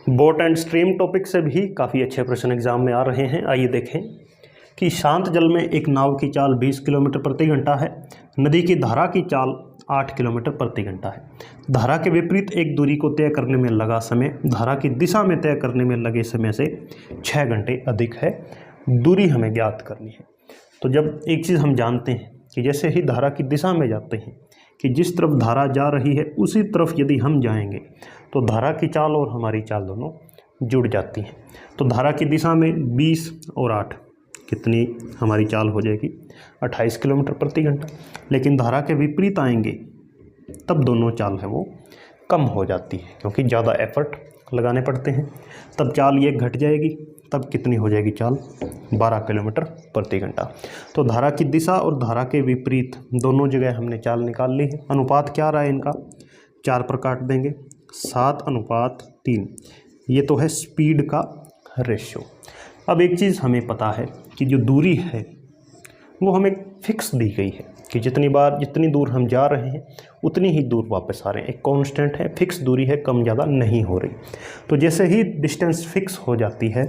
Boat and stream topic से भी काफ़ी अच्छे प्रश्न एग्जाम में आ रहे हैं। आइए देखें कि शांत जल में एक नाव की चाल 20 किलोमीटर प्रति घंटा है। नदी की धारा की चाल 8 किलोमीटर प्रति घंटा है। धारा के विपरीत एक दूरी को तय करने में लगा समय धारा की दिशा में तय करने में लगे समय से 6 घंटे अधिक है। दूरी हमें ज्ञात करनी है। तो जब एक चीज़ हम जानते हैं कि जैसे ही धारा की दिशा में जाते हैं कि जिस तरफ धारा जा रही है उसी तरफ यदि हम जाएंगे तो धारा की चाल और हमारी चाल दोनों जुड़ जाती हैं। तो धारा की दिशा में 20 और 8 कितनी हमारी चाल हो जाएगी 28 किलोमीटर प्रति घंटा। लेकिन धारा के विपरीत आएंगे तब दोनों चाल है वो कम हो जाती है क्योंकि ज़्यादा एफर्ट लगाने पड़ते हैं। तब चाल ये घट जाएगी, तब कितनी हो जाएगी चाल 12 किलोमीटर प्रति घंटा। तो धारा की दिशा और धारा के विपरीत दोनों जगह हमने चाल निकाल ली है। अनुपात क्या रहा है इनका 4 पर काट देंगे 7:3। ये तो है स्पीड का रेशियो। अब एक चीज़ हमें पता है कि जो दूरी है वो हमें फिक्स दी गई है कि जितनी दूर हम जा रहे हैं उतनी ही दूर वापस आ रहे हैं। एक कांस्टेंट है, फिक्स दूरी है, कम ज़्यादा नहीं हो रही। तो जैसे ही डिस्टेंस फिक्स हो जाती है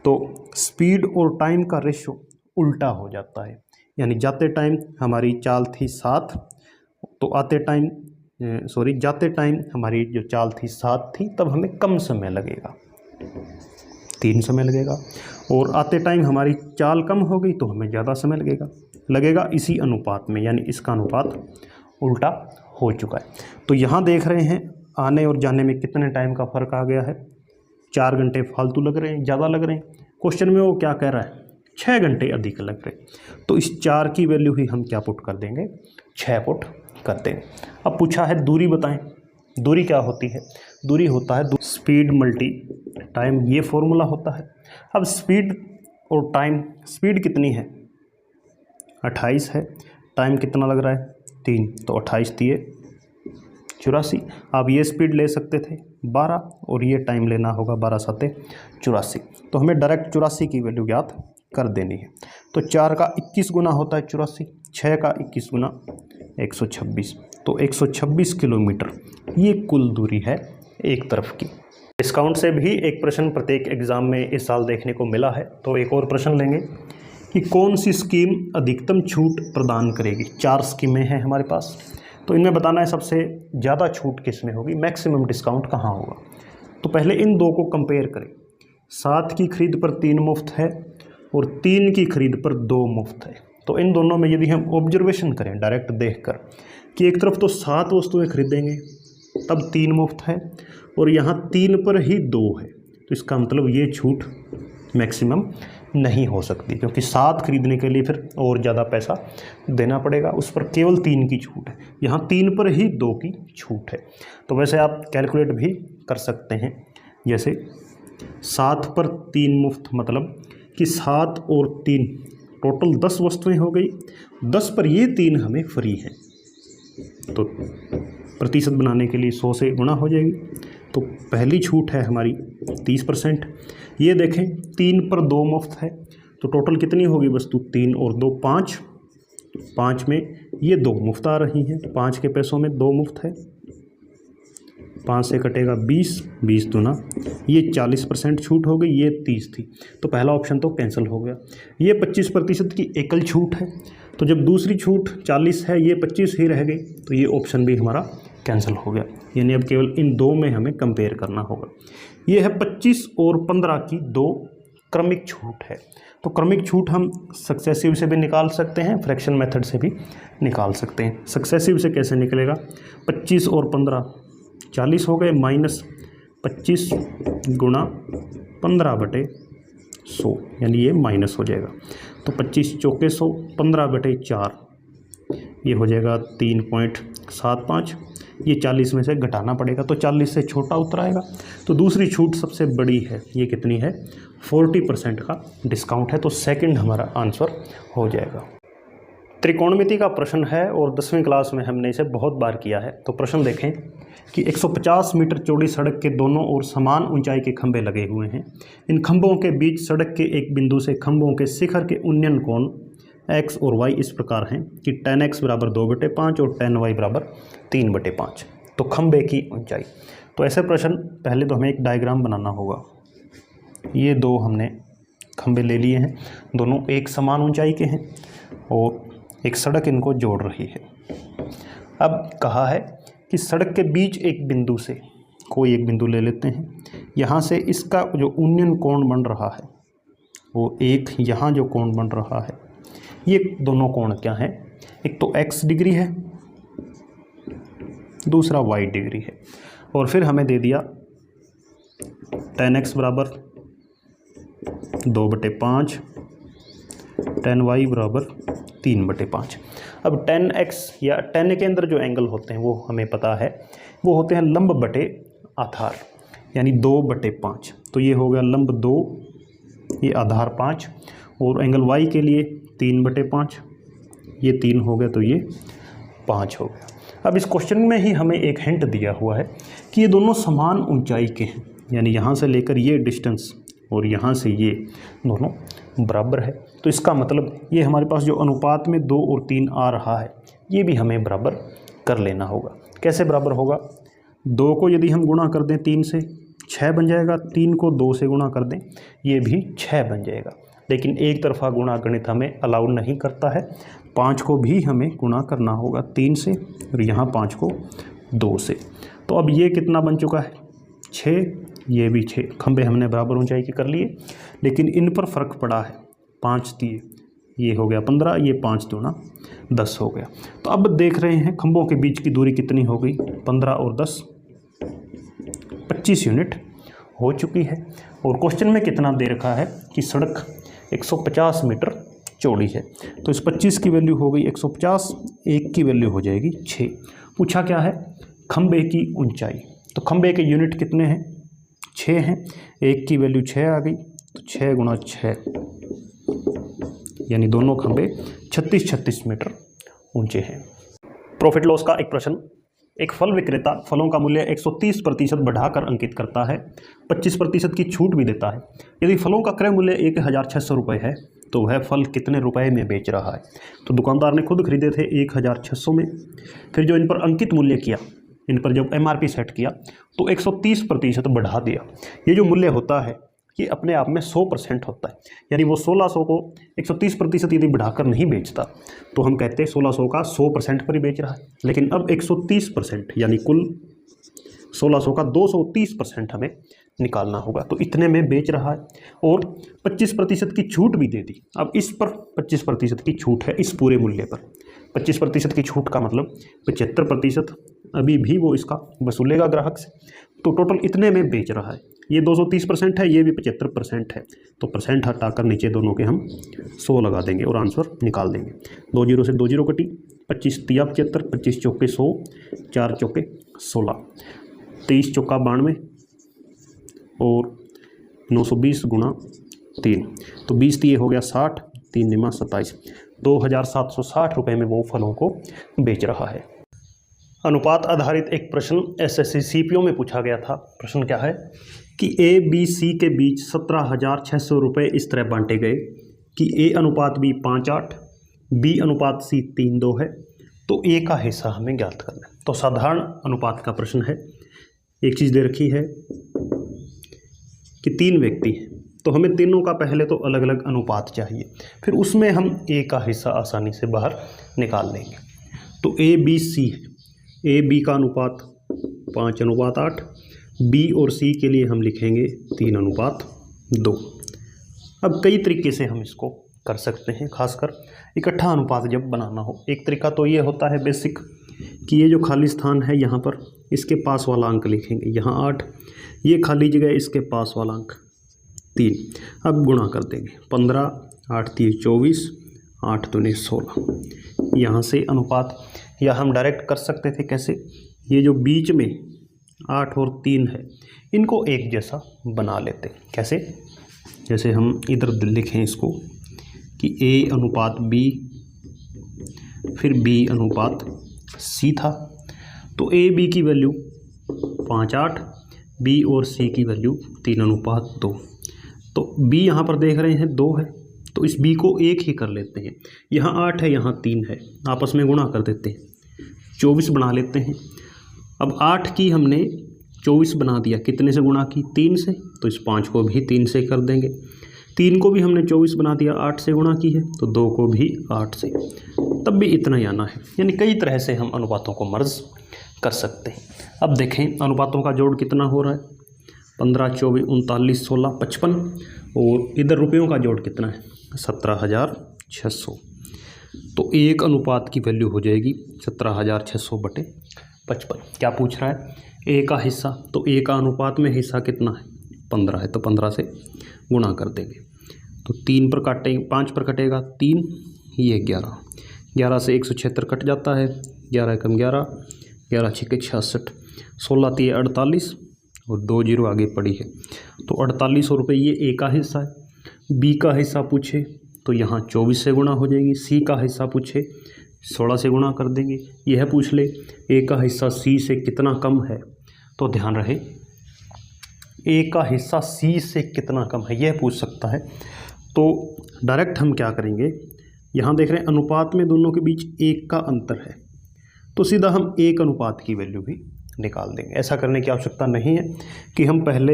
तो स्पीड और टाइम का रेशियो उल्टा हो जाता है। यानी जाते टाइम हमारी चाल थी 7 तो जाते टाइम हमारी जो चाल थी 7 थी तब हमें कम समय लगेगा, 3 समय लगेगा। और आते टाइम हमारी चाल कम हो गई तो हमें ज़्यादा समय लगेगा इसी अनुपात में। यानी इसका अनुपात उल्टा हो चुका है। तो यहाँ देख रहे हैं आने और जाने में कितने टाइम का फ़र्क आ गया है। 4 घंटे फालतू लग रहे हैं, ज़्यादा लग रहे हैं। क्वेश्चन में वो क्या कह रहा है 6 घंटे अधिक लग रहे हैं। तो इस 4 की वैल्यू ही हम क्या पुट कर देंगे 6 पुट कर देंगे। अब पूछा है दूरी बताएं। दूरी क्या होती है, दूरी होता है स्पीड मल्टी टाइम, ये फॉर्मूला होता है। अब स्पीड और टाइम, स्पीड कितनी है 28 है, टाइम कितना लग रहा है 3, तो 28 दिए 84। आप ये स्पीड ले सकते थे 12 और ये टाइम लेना होगा 12 7 84। तो हमें डायरेक्ट 84 की वैल्यू ज्ञात कर देनी है। तो 4 का 21 गुना होता है 84, 6 का 21 गुना 126, तो 126 किलोमीटर ये कुल दूरी है एक तरफ की। डिस्काउंट से भी एक प्रश्न प्रत्येक एग्ज़ाम में इस साल देखने को मिला है। तो एक और प्रश्न लेंगे कि कौन सी स्कीम अधिकतम छूट प्रदान करेगी। 4 स्कीमें हैं हमारे पास, तो इनमें बताना है सबसे ज़्यादा छूट किस में होगी, मैक्सिमम डिस्काउंट कहाँ होगा। तो पहले इन दो को कंपेयर करें। 7 की खरीद पर 3 मुफ्त है और 3 की खरीद पर 2 मुफ्त है। तो इन दोनों में यदि हम ऑब्जर्वेशन करें डायरेक्ट देखकर कि एक तरफ तो 7 वस्तुएं खरीदेंगे तब 3 मुफ्त है और यहाँ 3 पर ही 2 है, तो इसका मतलब ये छूट मैक्सिमम नहीं हो सकती क्योंकि 7 खरीदने के लिए फिर और ज़्यादा पैसा देना पड़ेगा, उस पर केवल 3 की छूट है। यहाँ 3 पर ही 2 की छूट है। तो वैसे आप कैलकुलेट भी कर सकते हैं, जैसे 7 पर 3 मुफ्त मतलब कि 7 और 3 टोटल 10 वस्तुएं हो गई, 10 पर ये 3 हमें फ्री हैं। तो प्रतिशत बनाने के लिए 100 से गुणा हो जाएगी। तो पहली छूट है हमारी 30%। ये देखें 3 पर 2 मुफ्त है तो टोटल कितनी होगी वस्तु 3 और 2 5, 5 में ये 2 मुफ्त आ रही हैं, 5 के पैसों में 2 मुफ्त है। 5 से कटेगा 20, 20 दूना ये 40% छूट हो गई, ये 30 थी तो पहला ऑप्शन तो कैंसिल हो गया। ये 25% की एकल छूट है, तो जब दूसरी छूट 40 है ये 25 ही रह गई तो ये ऑप्शन भी हमारा कैंसिल हो गया। यानी अब केवल इन दो में हमें कंपेयर करना होगा। ये है 25 और 15 की 2 क्रमिक छूट है। तो क्रमिक छूट हम सक्सेसिव से भी निकाल सकते हैं, फ्रैक्शन मेथड से भी निकाल सकते हैं। सक्सेसिव से कैसे निकलेगा 25 और 15 40 हो गए, माइनस 25 गुणा 15/100 यानी ये माइनस हो जाएगा। तो 25 चौके 100, 15/4 ये हो जाएगा 3.75। ये 40 में से घटाना पड़ेगा तो 40 से छोटा उत्तर आएगा। तो दूसरी छूट सबसे बड़ी है, ये कितनी है 40% का डिस्काउंट है। तो सेकंड हमारा आंसर हो जाएगा। त्रिकोणमिति का प्रश्न है और 10वीं क्लास में हमने इसे बहुत बार किया है। तो प्रश्न देखें कि 150 मीटर चौड़ी सड़क के दोनों ओर समान ऊंचाई के खंभे लगे हुए हैं। इन खंभों के बीच सड़क के एक बिंदु से खंभों के शिखर के उन्नयन कोण x और y इस प्रकार हैं कि tan x बराबर 2/5 और tan y बराबर 3/5। तो खंभे की ऊंचाई, तो ऐसे प्रश्न पहले तो हमें एक डायग्राम बनाना होगा। ये दो हमने खंभे ले लिए हैं, दोनों एक समान ऊंचाई के हैं और एक सड़क इनको जोड़ रही है। अब कहा है कि सड़क के बीच एक बिंदु से कोई एक बिंदु ले लेते हैं, यहाँ से इसका जो यूनियन कोण बन रहा है वो एक यहाँ जो कोण बन रहा है, ये दोनों कोण क्या हैं, एक तो x डिग्री है, दूसरा y डिग्री है। और फिर हमें दे दिया tan x बराबर 2/5, tan y बराबर 3/5। अब tan x या tan के अंदर जो एंगल होते हैं वो हमें पता है, वो होते हैं लंब बटे आधार, यानी 2/5। तो ये हो गया लंब 2, ये आधार 5, और एंगल y के लिए 3/5, ये 3 हो गया तो ये 5 हो गया। अब इस क्वेश्चन में ही हमें एक हिंट दिया हुआ है कि ये दोनों समान ऊंचाई के हैं, यानी यहाँ से लेकर ये डिस्टेंस और यहाँ से ये दोनों बराबर है। तो इसका मतलब ये हमारे पास जो अनुपात में 2 और 3 आ रहा है, ये भी हमें बराबर कर लेना होगा। कैसे बराबर होगा, 2 को यदि हम गुणा कर दें 3 से 6 बन जाएगा, 3 को 2 से गुणा कर दें ये भी 6 बन जाएगा। लेकिन एक तरफा गुणा गणित हमें अलाउ नहीं करता है, 5 को भी हमें गुणा करना होगा 3 से, और यहाँ 5 को 2 से। तो अब ये कितना बन चुका है, 6, ये भी 6। खंभे हमने बराबर ऊंचाई के कर लिए, लेकिन इन पर फ़र्क पड़ा है, 5 दिए, ये हो गया 15, ये 5 दूना 10 हो गया। तो अब देख रहे हैं खंभों के बीच की दूरी कितनी हो गई, 15 और 10 25 यूनिट हो चुकी है। और क्वेश्चन में कितना दे रखा है कि सड़क 150 मीटर चौड़ी है, तो इस 25 की वैल्यू हो गई 150, 1 की वैल्यू हो जाएगी 6। पूछा क्या है, खंभे की ऊंचाई। तो खंभे के यूनिट कितने हैं, 6 हैं, 1 की वैल्यू 6 आ गई, तो 6 गुणा 6, यानी दोनों खंभे 36 मीटर ऊंचे हैं। प्रॉफिट लॉस का एक प्रश्न। एक फल विक्रेता फलों का मूल्य 130% बढ़ाकर अंकित करता है, 25% की छूट भी देता है। यदि फलों का क्रय मूल्य 1600 रुपये है तो वह फल कितने रुपए में बेच रहा है। तो दुकानदार ने खुद खरीदे थे 1600 में, फिर जो इन पर अंकित मूल्य किया, इन पर जब MRP सेट किया तो 130% बढ़ा दिया। ये जो मूल्य होता है ये अपने आप में 100% होता है, यानी वो 1600 को 130% यदि बढ़ाकर नहीं बेचता तो हम कहते हैं 1600 का 100% पर ही बेच रहा है। लेकिन अब 130% यानी कुल 1600 का 230% हमें निकालना होगा, तो इतने में बेच रहा है और 25% की छूट भी दे दी। अब इस पर 25% की छूट है, इस पूरे मूल्य पर 25% की छूट का मतलब 75% अभी भी वो इसका वसूलेगा ग्राहक से। तो टोटल इतने में बेच रहा है, ये 230% है, ये भी 75% है, तो परसेंट हटाकर नीचे दोनों के हम 100 लगा देंगे और आंसर निकाल देंगे। 2 जीरो से 2 जीरो कटी, 25 तिया 75, 25 चौके 100, 4 चौके 16, 23 चौका 92 और 920 गुणा 3, तो 20 दिए हो गया 60, 3 निमा 27, 2760 रुपये में वो फलों को बेच रहा है। अनुपात आधारित एक प्रश्न SSC CPO में पूछा गया था। प्रश्न क्या है कि ABC के बीच 17,600 रुपये इस तरह बांटे गए कि A अनुपात B 5:8, B अनुपात C 3:2 है, तो A का हिस्सा हमें ज्ञात करना है। तो साधारण अनुपात का प्रश्न है। एक चीज़ दे रखी है कि 3 व्यक्ति हैं, तो हमें तीनों का पहले तो अलग अलग अनुपात चाहिए, फिर उसमें हम A का हिस्सा आसानी से बाहर निकाल लेंगे। तो ABC है, AB का अनुपात 5:8, B और C के लिए हम लिखेंगे 3:2। अब कई तरीके से हम इसको कर सकते हैं, खासकर इकट्ठा अनुपात जब बनाना हो। एक तरीका तो ये होता है बेसिक कि ये जो खाली स्थान है यहाँ पर इसके पास वाला अंक लिखेंगे, यहाँ 8, ये खाली जगह इसके पास वाला अंक 3। अब गुणा कर देंगे, 15, 8 3 24, 8 दूनी 16। यहाँ से अनुपात या हम डायरेक्ट कर सकते थे कैसे, ये जो बीच में 8 और 3 है इनको एक जैसा बना लेते। कैसे, जैसे हम इधर लिखें इसको कि A अनुपात B फिर B अनुपात C था, तो A B की वैल्यू 5:8, B और C की वैल्यू 3:2। तो B यहाँ पर देख रहे हैं 2 है, तो इस B को 1 ही कर लेते हैं। यहाँ 8 है, यहाँ 3 है, आपस में गुणा कर देते हैं, 24 बना लेते हैं। अब 8 की हमने 24 बना दिया, कितने से गुणा की? 3 से, तो इस 5 को भी 3 से कर देंगे। 3 को भी हमने 24 बना दिया, 8 से गुणा की है, तो 2 को भी 8 से, तब भी इतना ही आना है। यानी कई तरह से हम अनुपातों को मर्ज कर सकते हैं। अब देखें अनुपातों का जोड़ कितना हो रहा है, 15, 24, 39, 16, 55, और इधर रुपयों का जोड़ कितना है, 17,600। तो एक अनुपात की वैल्यू हो जाएगी 17,600 बटे 55। क्या पूछ रहा है? ए का हिस्सा, तो ए का अनुपात में हिस्सा कितना है, 15 है, तो 15 से गुणा कर देंगे। तो 3 पर काटेंगे, 5 पर कटेगा 3, ये 11, 11 से 176 कट जाता है, 11 कम 11, 11 छिके 66, 16 3 48, और 2 जीरो आगे पड़ी है, तो 4800 रुपये ये ए का हिस्सा है। बी का हिस्सा पूछे तो यहाँ 24 से गुणा हो जाएगी। सी का हिस्सा पूछे 16 से गुणा कर देंगे। यह पूछ ले ए का हिस्सा सी से कितना कम है, तो ध्यान रहे ए का हिस्सा सी से कितना कम है यह पूछ सकता है। तो डायरेक्ट हम क्या करेंगे, यहाँ देख रहे हैं अनुपात में दोनों के बीच 1 का अंतर है, तो सीधा हम 1 अनुपात की वैल्यू भी निकाल देंगे। ऐसा करने की आवश्यकता नहीं है कि हम पहले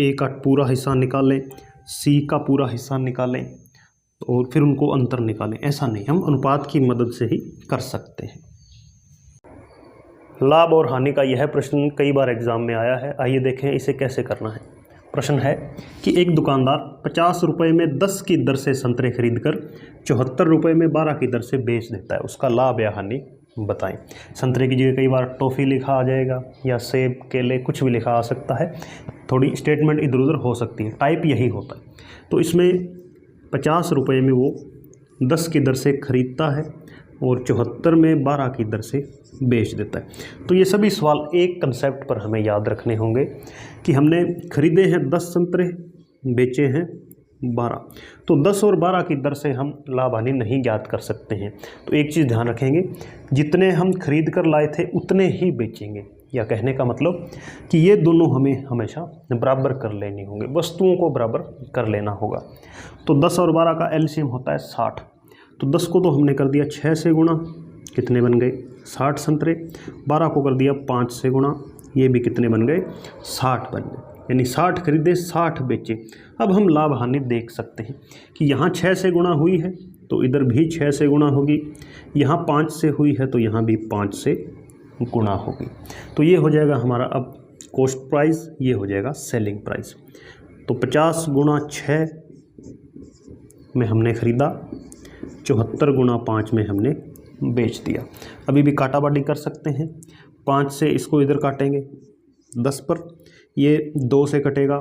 ए का पूरा हिस्सा निकालें, सी का पूरा हिस्सा निकालें और फिर उनको अंतर निकालें, ऐसा नहीं, हम अनुपात की मदद से ही कर सकते हैं। लाभ और हानि का यह प्रश्न कई बार एग्जाम में आया है। आइए देखें इसे कैसे करना है। प्रश्न है कि एक दुकानदार 50 रुपये में 10 की दर से संतरे खरीदकर 74 रुपये में 12 की दर से बेच देता है, उसका लाभ या हानि बताएं। संतरे की जगह कई बार टॉफ़ी लिखा आ जाएगा या सेब, केले, कुछ भी लिखा आ सकता है, थोड़ी स्टेटमेंट इधर उधर हो सकती है, टाइप यही होता है। तो इसमें 50 रुपये में वो 10 की दर से खरीदता है और 74 में 12 की दर से बेच देता है। तो ये सभी सवाल एक कंसेप्ट पर हमें याद रखने होंगे कि हमने खरीदे हैं 10 संतरे, बेचे हैं 12, तो 10 और 12 की दर से हम लाभ हानि नहीं ज्ञात कर सकते हैं। तो एक चीज़ ध्यान रखेंगे, जितने हम खरीद कर लाए थे उतने ही बेचेंगे, या कहने का मतलब कि ये दोनों हमें हमेशा बराबर कर लेने होंगे, वस्तुओं को बराबर कर लेना होगा। तो 10 और 12 का एलसीएम होता है 60, तो 10 को तो हमने कर दिया 6 से गुणा, कितने बन गए 60 संतरे। 12 को कर दिया 5 से गुणा, ये भी कितने बन गए 60 बन गए, यानी 60 खरीदे 60 बेचे। अब हम लाभ हानि देख सकते हैं कि यहाँ 6 से गुणा हुई है तो इधर भी 6 से गुणा होगी, यहाँ 5 से हुई है तो यहाँ भी 5 से गुणा होगी। तो ये हो जाएगा हमारा अब कॉस्ट प्राइस, ये हो जाएगा सेलिंग प्राइस। तो 50 गुणा 6 में हमने ख़रीदा, 74 गुणा 5 में हमने बेच दिया। अभी भी काटा बाटी कर सकते हैं, 5 से इसको इधर काटेंगे 10 पर, ये 2 से कटेगा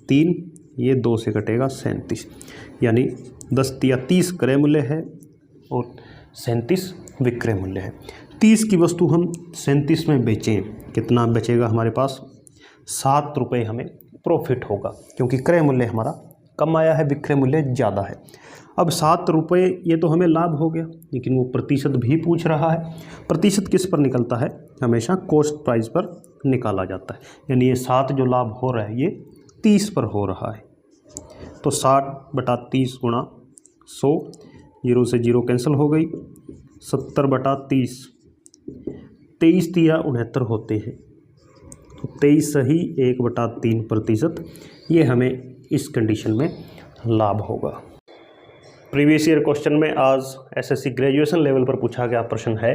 3, ये 2 से कटेगा 37, यानी 10 या 30 क्रय मूल्य है और 37 विक्रय मूल्य है। 30 की वस्तु हम 37 में बेचें, कितना बचेगा हमारे पास, 7 रुपये हमें प्रॉफिट होगा, क्योंकि क्रय मूल्य हमारा कम आया है, विक्रय मूल्य ज़्यादा है। अब 7 रुपये ये तो हमें लाभ हो गया, लेकिन वो प्रतिशत भी पूछ रहा है। प्रतिशत किस पर निकलता है, हमेशा कॉस्ट प्राइस पर निकाला जाता है, यानी ये 7 जो लाभ हो रहा है ये 30 पर हो रहा है। तो 60 बटा 30 गुणा 100, 0 से 0 कैंसिल हो गई, 70 बटा 30, 23 तिया 69 होते हैं, तो 23 सही 1 बटा 3%, ये हमें इस कंडीशन में लाभ होगा। प्रीवियस ईयर क्वेश्चन में आज एसएससी ग्रेजुएशन लेवल पर पूछा गया प्रश्न है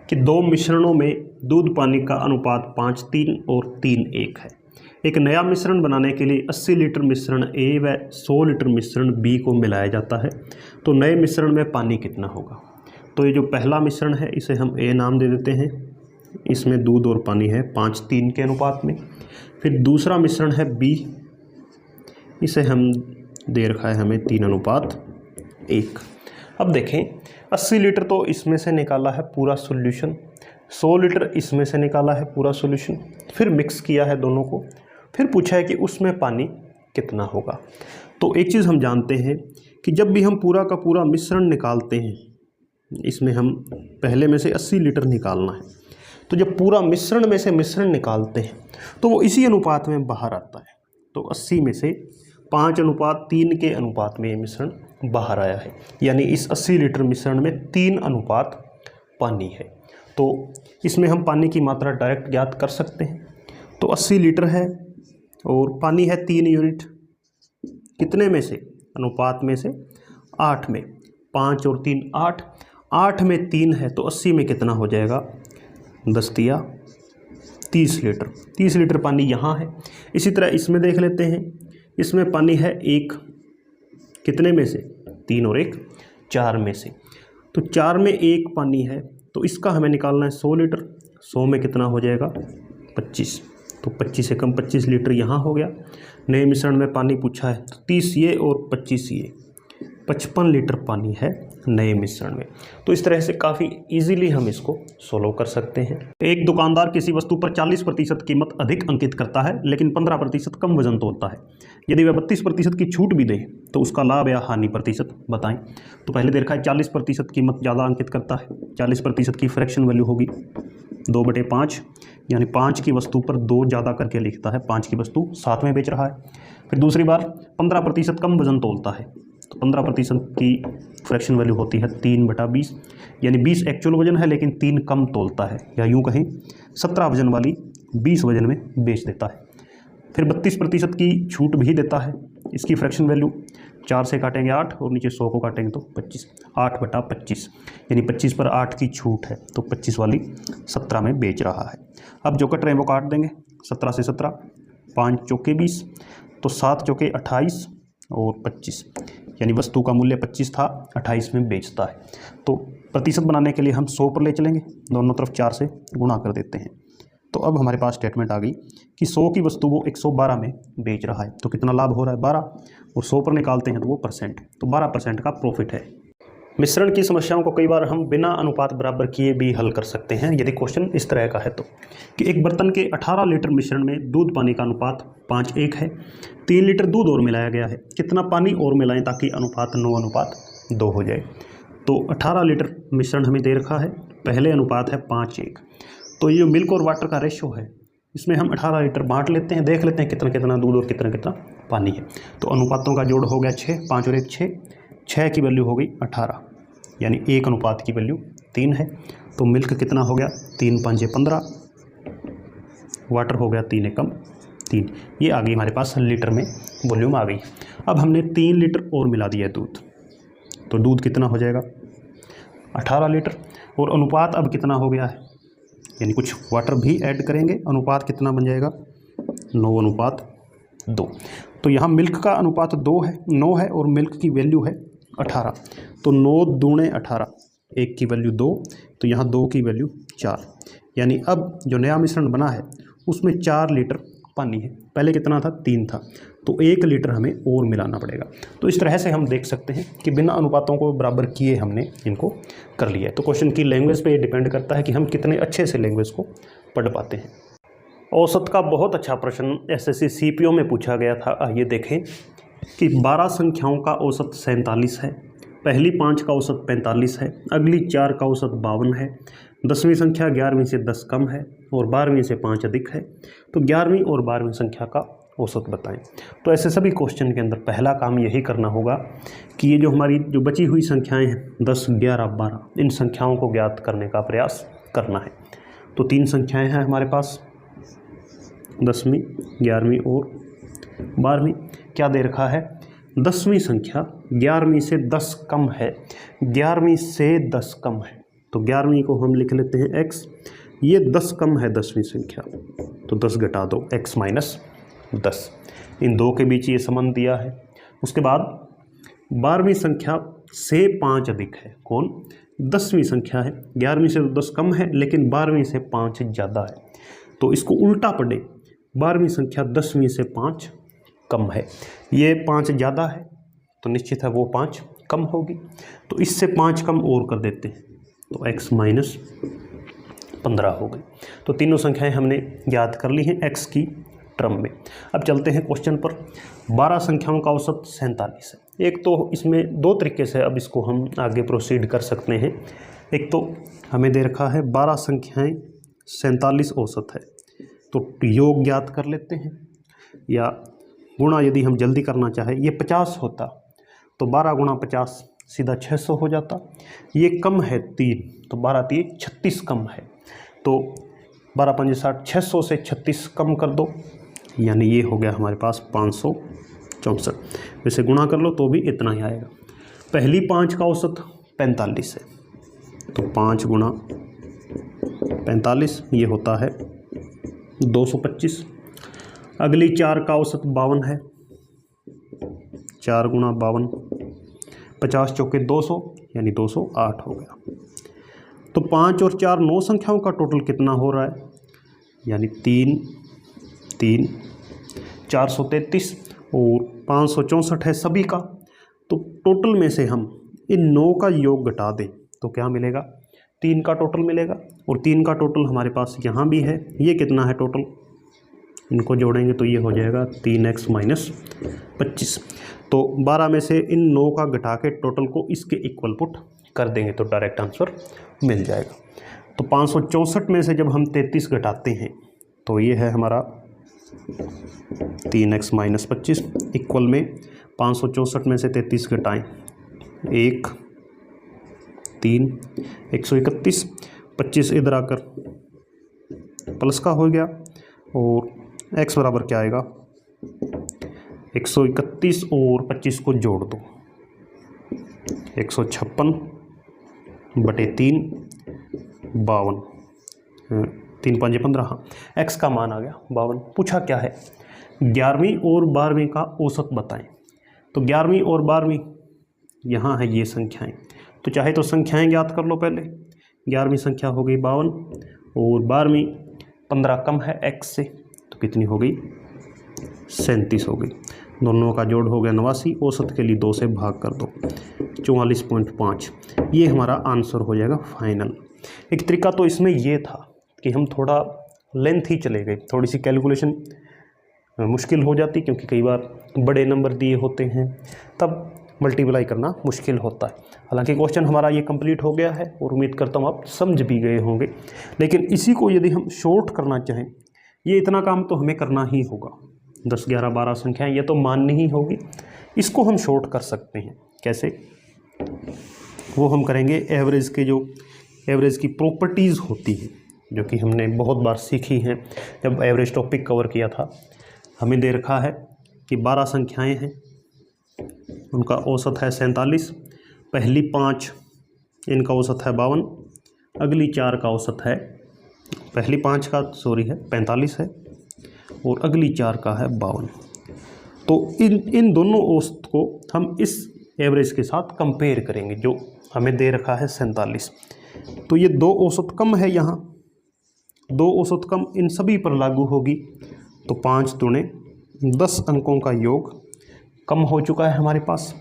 कि 2 मिश्रणों में दूध पानी का अनुपात 5:3 और 3:1 है। एक नया मिश्रण बनाने के लिए 80 लीटर मिश्रण ए व 100 लीटर मिश्रण बी को मिलाया जाता है, तो नए मिश्रण में पानी कितना होगा। तो ये जो पहला मिश्रण है इसे हम ए नाम दे देते हैं, इसमें दूध और पानी है 5:3 के अनुपात में। फिर दूसरा मिश्रण है बी, इसे हम दे रखा है हमें 3:1। अब देखें 80 लीटर तो इसमें से निकाला है पूरा सॉल्यूशन, 100 लीटर इसमें से निकाला है पूरा सॉल्यूशन, फिर मिक्स किया है दोनों को, फिर पूछा है कि उसमें पानी कितना होगा। तो एक चीज़ हम जानते हैं कि जब भी हम पूरा का पूरा मिश्रण निकालते हैं, इसमें हम पहले में से 80 लीटर निकालना है, तो जब पूरा मिश्रण में से मिश्रण निकालते हैं तो वो इसी अनुपात में बाहर आता है। तो 80 में से 5:3 के अनुपात में ये मिश्रण बाहर आया है, यानी इस 80 लीटर मिश्रण में 3 अनुपात पानी है। तो इसमें हम पानी की मात्रा डायरेक्ट ज्ञात कर सकते हैं। तो 80 लीटर है और पानी है 3 यूनिट। कितने में से? अनुपात में से 8 में। 5 और 3 8, 8 में 3 है तो 80 में कितना हो जाएगा? 10 दिया 30 लीटर। 30 लीटर पानी यहाँ है। इसी तरह इसमें देख लेते हैं। इसमें पानी है 1, कितने में से? 3 और 1 4 में से। तो 4 में 1 पानी है तो इसका हमें निकालना है 100 लीटर। 100 में कितना हो जाएगा? 25। तो 25 से कम 25 लीटर यहाँ हो गया। नए मिश्रण में पानी पूछा है तो 30 ये और 25 ये, 55 लीटर पानी है नए मिश्रण में। तो इस तरह से काफ़ी इजीली हम इसको सोल्व कर सकते हैं। एक दुकानदार किसी वस्तु पर 40% कीमत अधिक अंकित करता है लेकिन 15% कम वजन तोलता है। यदि वह 32% की छूट भी दे तो उसका लाभ या हानि प्रतिशत बताएं। तो पहले देखा है 40% कीमत ज़्यादा अंकित करता है। 40% की फ्रैक्शन वैल्यू होगी 2/5, यानी 5 की वस्तु पर 2 ज़्यादा करके लिखता है। 5 की वस्तु 7 में बेच रहा है। फिर दूसरी बार 15% कम वजन तोलता है तो 15% की फ्रैक्शन वैल्यू होती है 3/20, यानी 20 एक्चुअल वजन है लेकिन 3 कम तोलता है, या यूँ कहें 17 वजन वाली 20 वजन में बेच देता है। फिर 32% की छूट भी देता है। इसकी फ्रैक्शन वैल्यू 4 से काटेंगे 8 और नीचे 100 को काटेंगे तो 25, 8/25, यानी 25 पर 8 की छूट है तो 25 वाली 17 में बेच रहा है। अब जो कट रहे हैं वो काट देंगे। 17 से 17, 5 चौके 20, तो 7 चौके 28 और 25, यानी वस्तु का मूल्य 25 था, 28 में बेचता है। तो प्रतिशत बनाने के लिए हम 100 पर ले चलेंगे, दोनों तरफ 4 से गुणा कर देते हैं। तो अब हमारे पास स्टेटमेंट आ गई कि 100 की वस्तु वो 112 में बेच रहा है। तो कितना लाभ हो रहा है? 12, और 100 पर निकालते हैं तो वो परसेंट, तो 12% का प्रॉफिट है। मिश्रण की समस्याओं को कई बार हम बिना अनुपात बराबर किए भी हल कर सकते हैं यदि क्वेश्चन इस तरह का है तो। कि एक बर्तन के 18 लीटर मिश्रण में दूध पानी का अनुपात 5:1 है। 3 लीटर दूध और मिलाया गया है। कितना पानी और मिलाएं ताकि अनुपात 9:2 हो जाए? तो 18 लीटर मिश्रण हमें दे रखा है, पहले अनुपात है 5:1। तो ये मिल्क और वाटर का रेशो है, इसमें हम 18 लीटर बांट लेते हैं, देख लेते हैं कितना कितना दूध और कितना कितना पानी है। तो अनुपातों का जोड़ हो गया 6, 5 और 1 6, 6 की वैल्यू हो गई 18, यानी 1 अनुपात की वैल्यू 3 है। तो मिल्क कितना हो गया? 3 5 15, वाटर हो गया 3 एकम 3। ये आ गई हमारे पास लीटर में वॉल्यूम आ गई। अब हमने 3 लीटर और मिला दिया दूध, तो दूध कितना हो जाएगा? 18 लीटर। और अनुपात अब कितना हो गया है, यानी कुछ वाटर भी ऐड करेंगे, अनुपात कितना बन जाएगा? 9:2। तो यहाँ मिल्क का अनुपात 9 है और मिल्क की वैल्यू है 18, तो 9 दूणे 18, 1 की वैल्यू 2, तो यहाँ 2 की वैल्यू 4, यानी अब जो नया मिश्रण बना है उसमें 4 लीटर पानी है। पहले कितना था? 3 था, तो 1 लीटर हमें और मिलाना पड़ेगा। तो इस तरह से हम देख सकते हैं कि बिना अनुपातों को बराबर किए हमने इनको कर लिया है। तो क्वेश्चन की लैंग्वेज पे डिपेंड करता है कि हम कितने अच्छे से लैंग्वेज को पढ़ पाते हैं। औसत का बहुत अच्छा प्रश्न एसएससी सीपीओ में पूछा गया था। आइए देखें कि 12 संख्याओं का औसत 47 है, पहली 5 का औसत 45 है, अगली 4 का औसत 52 है, 10वीं संख्या 11वीं से 10 कम है और 12वीं से 5 अधिक है। तो 11वीं और 12वीं संख्या का औसत बताएं। तो ऐसे सभी क्वेश्चन के अंदर पहला काम यही करना होगा कि ये जो हमारी जो बची हुई संख्याएं हैं 10, 11, 12, इन संख्याओं को ज्ञात करने का प्रयास करना है। तो 3 संख्याएं हैं हमारे पास, 10वीं, 11वीं और 12वीं। क्या दे रखा है? 10वीं संख्या 11वीं से 10 कम है, 11वीं से 10 कम है, तो 11वीं को हम लिख लेते हैं x। ये 10 कम है 10वीं संख्या, तो 10 घटा दो, x माइनस 10। इन दो के बीच ये संबंध दिया है। उसके बाद 12वीं संख्या से 5 अधिक है। कौन? 10वीं संख्या है, 11वीं से 10 कम है लेकिन 12वीं से 5 ज़्यादा है। तो इसको उल्टा पढ़े, 12वीं संख्या 10वीं से 5 कम है, ये 5 ज़्यादा है तो निश्चित है वो 5 कम होगी। तो इससे 5 कम और कर देते हैं तो x माइनस 15 हो गई। तो तीनों संख्याएं हमने याद कर ली हैं x की टर्म में। अब चलते हैं क्वेश्चन पर। 12 संख्याओं का औसत 47 है। एक तो इसमें 2 तरीके से अब इसको हम आगे प्रोसीड कर सकते हैं। एक तो हमें दे रखा है 12 संख्याएं 47 औसत है, तो योग ज्ञात कर लेते हैं, या गुणा यदि हम जल्दी करना चाहें, ये 50 होता तो 12 गुणा 50 सीधा 600 हो जाता। ये कम है 3, तो 12 3 36 कम है, तो 12 पंजे 60, 600 से 36 कम कर दो, यानी ये हो गया हमारे पास 564। वैसे गुणा कर लो तो भी इतना ही आएगा। पहली 5 का औसत 45 है, तो 5 गुणा 45 ये होता है 225। अगली 4 का औसत 52 है, 4 गुणा 52, 50 चौके 200, यानी 208 हो गया। तो 5 और 4 9 संख्याओं का टोटल कितना हो रहा है, यानी 3 3 433 और 564 है सभी का। तो टोटल में से हम इन 9 का योग घटा दें तो क्या मिलेगा, 3 का टोटल मिलेगा। और 3 का टोटल हमारे पास यहाँ भी है, ये कितना है टोटल, इनको जोड़ेंगे तो ये हो जाएगा 3x माइनस 25। तो 12 में से इन 9 का घटा के टोटल को इसके इक्वल पुट कर देंगे तो डायरेक्ट आंसर मिल जाएगा। तो 564 में से जब हम 33 घटाते हैं तो ये है हमारा 3x माइनस 25 इक्वल में 564 में से 33 घटाएँ 1 3 131, 25 इधर आकर प्लस का हो गया और x बराबर क्या आएगा 131 और 25 को जोड़ दो 156 बटे 3 52, 3 पंजे 15। हाँ, x का मान आ गया 52। पूछा क्या है 11वीं और 12वीं का औसत बताएं। तो 11वीं और 12वीं यहाँ है ये संख्याएं, तो चाहे तो संख्याएं ज्ञात कर लो पहले। 11वीं संख्या हो गई 52 और 12वीं 15 कम है x से, तो कितनी हो गई 37 हो गई। दोनों का जोड़ हो गया 89, औसत के लिए 2 से भाग कर दो 44.5। ये हमारा आंसर हो जाएगा फाइनल। एक तरीका तो इसमें ये था कि हम थोड़ा लेंथ ही चले गए, थोड़ी सी कैलकुलेशन मुश्किल हो जाती, क्योंकि कई बार बड़े नंबर दिए होते हैं तब मल्टीप्लाई करना मुश्किल होता है। हालांकि क्वेश्चन हमारा ये कंप्लीट हो गया है और उम्मीद करता हूँ आप समझ भी गए होंगे। लेकिन इसी को यदि हम शॉर्ट करना चाहें, ये इतना काम तो हमें करना ही होगा, 10 11 12 संख्याएं ये तो माननी ही होगी। इसको हम शॉर्ट कर सकते हैं, कैसे, वो हम करेंगे एवरेज के जो एवरेज की प्रॉपर्टीज़ होती हैं, जो कि हमने बहुत बार सीखी हैं जब एवरेज टॉपिक कवर किया था। हमें दे रखा है कि 12 संख्याएं हैं, उनका औसत है 47, पहली 5 इनका औसत है 52, अगली 4 का औसत है, पहली 5 का है 45 है और अगली 4 का है 52। तो इन दोनों औसत को हम इस एवरेज के साथ कंपेयर करेंगे जो हमें दे रखा है 47। तो ये 2 औसत कम है, यहाँ 2 औसत कम इन सभी पर लागू होगी, तो 5 दूने 10 अंकों का योग कम हो चुका है हमारे पास।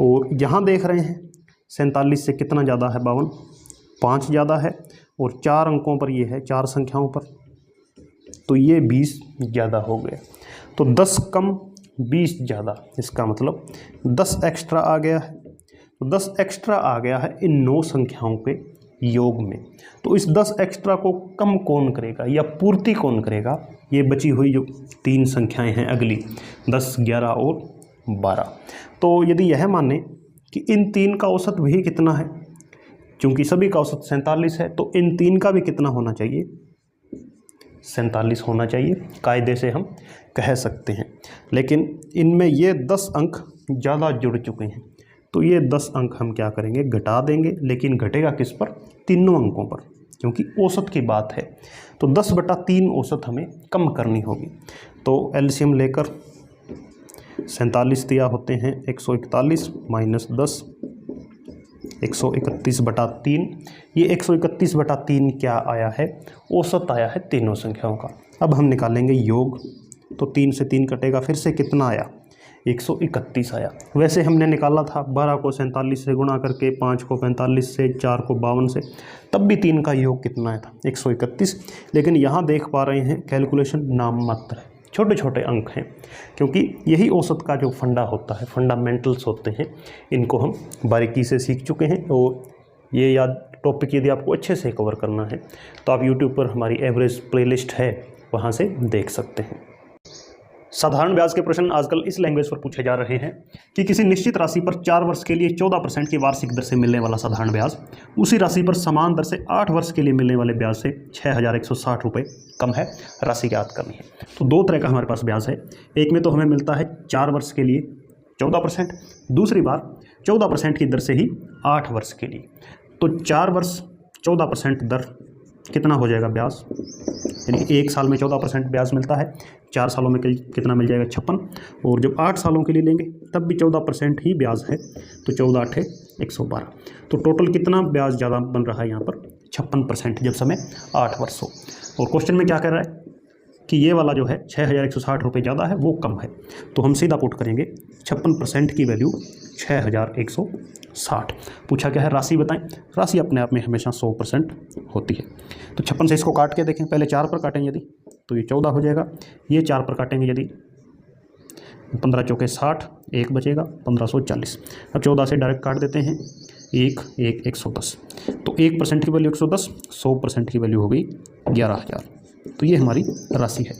और यहाँ देख रहे हैं 47 से कितना ज़्यादा है 52, 5 ज़्यादा है और 4 अंकों पर ये है, 4 संख्याओं पर, तो ये 20 ज़्यादा हो गया। तो 10 कम 20 ज़्यादा, इसका मतलब 10 एक्स्ट्रा आ गया है। तो 10 एक्स्ट्रा आ गया है इन 9 संख्याओं के योग में। तो इस 10 एक्स्ट्रा को कम कौन करेगा या पूर्ति कौन करेगा, ये बची हुई जो 3 संख्याएं हैं अगली 10 11 और 12। तो यदि यह माने कि इन 3 का औसत भी कितना है, चूँकि सभी का औसत 47 है, तो इन 3 का भी कितना होना चाहिए, 47 होना चाहिए, कायदे से हम कह सकते हैं। लेकिन इनमें ये 10 अंक ज़्यादा जुड़ चुके हैं, तो ये 10 अंक हम क्या करेंगे, घटा देंगे। लेकिन घटेगा किस पर, तीनों अंकों पर, क्योंकि औसत की बात है। तो 10/3 औसत हमें कम करनी होगी। तो एलसीएम लेकर 47 दिया होते हैं 141 माइनस 10 131/3। ये 131/3 क्या आया है, औसत आया है तीनों संख्याओं का। अब हम निकालेंगे योग, तो 3 से 3 कटेगा, फिर से कितना आया, 131 आया। वैसे हमने निकाला था 12 को 47 से गुणा करके, 5 को 45 से, 4 को 52 से, तब भी 3 का योग कितना आया था, 131। लेकिन यहाँ देख पा रहे हैं कैलकुलेशन नाम मात्र है, छोटे छोटे अंक हैं, क्योंकि यही औसत का जो फंडा होता है, फंडामेंटल्स होते हैं, इनको हम बारीकी से सीख चुके हैं। और ये याद टॉपिक यदि आपको अच्छे से कवर करना है तो आप यूट्यूब पर हमारी एवरेज प्लेलिस्ट है, वहाँ से देख सकते हैं। साधारण ब्याज के प्रश्न आजकल इस लैंग्वेज पर पूछे जा रहे हैं कि किसी निश्चित राशि पर 4 वर्ष के लिए 14% की वार्षिक दर से मिलने वाला साधारण ब्याज उसी राशि पर समान दर से 8 वर्ष के लिए मिलने वाले ब्याज से 6,160 रुपये कम है, राशि ज्ञात करनी है। तो दो तरह का हमारे पास ब्याज है। एक में तो हमें मिलता है 4 वर्ष के लिए 14%, दूसरी बार 14% की दर से ही 8 वर्ष के लिए। तो 4 वर्ष 14% दर कितना हो जाएगा ब्याज, यानी 1 साल में 14% ब्याज मिलता है, 4 सालों में कितना मिल जाएगा 56, और जब 8 सालों के लिए लेंगे तब भी 14% ही ब्याज है, तो 14 8 112। तो टोटल कितना ब्याज ज़्यादा बन रहा है यहाँ पर 56% जब समय 8 वर्ष हो। और क्वेश्चन में क्या कह रहा है कि ये वाला जो है 6,160 रुपये ज़्यादा है वो कम है, तो हम सीधा पुट करेंगे 56% की वैल्यू 6,160। पूछा क्या है, राशि बताएं। राशि अपने आप में हमेशा 100% होती है। तो 56 से इसको काट के देखें, पहले 4 पर काटेंगे यदि तो ये 14 हो जाएगा, ये 4 पर काटेंगे यदि 15 चौके 60, 1 बचेगा 1540। अब 14 से डायरेक्ट काट देते हैं, 110। तो 1% की वैल्यू 110, 100% की वैल्यू हो गई 11,000। तो ये हमारी राशि है।